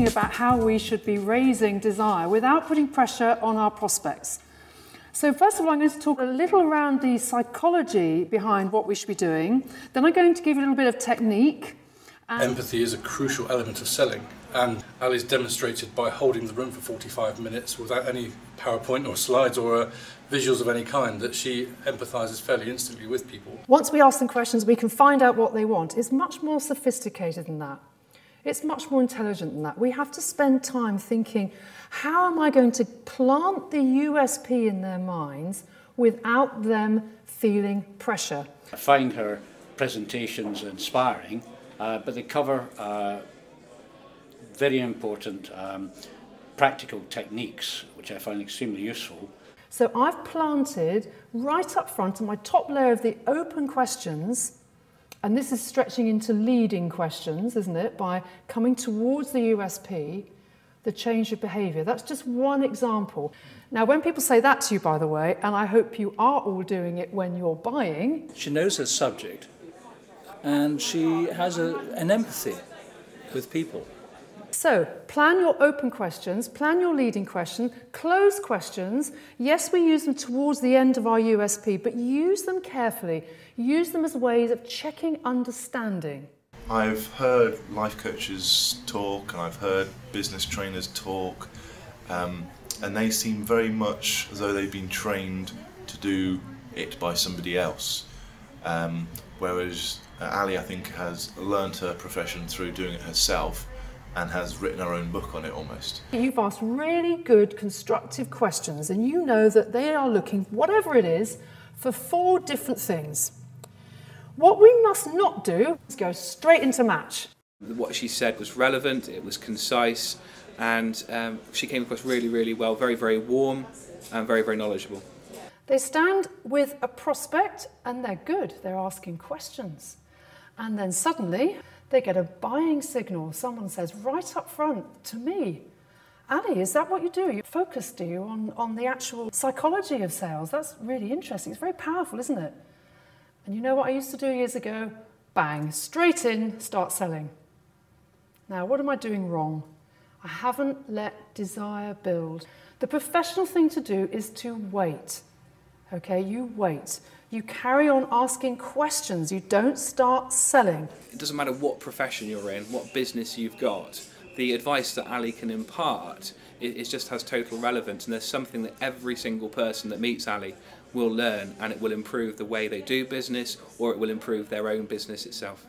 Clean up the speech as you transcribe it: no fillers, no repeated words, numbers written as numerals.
thinking about how we should be raising desire without putting pressure on our prospects. So first of all, I'm going to talk a little around the psychology behind what we should be doing. Then I'm going to give you a little bit of technique. Empathy is a crucial element of selling, and Ali's demonstrated by holding the room for 45 minutes without any PowerPoint or slides or visuals of any kind that she empathises fairly instantly with people. Once we ask them questions, we can find out what they want. It's much more sophisticated than that. It's much more intelligent than that. We have to spend time thinking, how am I going to plant the USP in their minds without them feeling pressure? I find her presentations inspiring, but they cover very important practical techniques, which I find extremely useful. So I've planted right up front on my top layer of the open questions, and this is stretching into leading questions, isn't it, by coming towards the USP, the change of behaviour. That's just one example. Now, when people say that to you, by the way, and I hope you are all doing it when you're buying. She knows her subject, and she has an empathy with people. So, plan your open questions, plan your leading question, close questions. Yes, we use them towards the end of our USP, but use them carefully. Use them as ways of checking understanding. I've heard life coaches talk, and I've heard business trainers talk, and they seem very much as though they've been trained to do it by somebody else. Whereas Ali, I think, has learnt her profession through doing it herself and has written her own book on it almost. You've asked really good constructive questions, and you know that they are looking, whatever it is, for 4 different things. What we must not do is go straight into match. What she said was relevant, it was concise, and she came across really, really well, very, very warm and very, very knowledgeable. They stand with a prospect and they're good, they're asking questions. And then suddenly they get a buying signal. Someone says right up front to me, Ali, is that what you do? You focus, do you, on the actual psychology of sales? That's really interesting. It's very powerful, isn't it? And you know what I used to do years ago? Bang, straight in, start selling. Now, what am I doing wrong? I haven't let desire build. The professional thing to do is to wait. Okay, you wait. You carry on asking questions. You don't start selling. It doesn't matter what profession you're in, what business you've got. The advice that Ali can impart, it just has total relevance, and there's something that every single person that meets Ali will learn, and it will improve the way they do business, or it will improve their own business itself.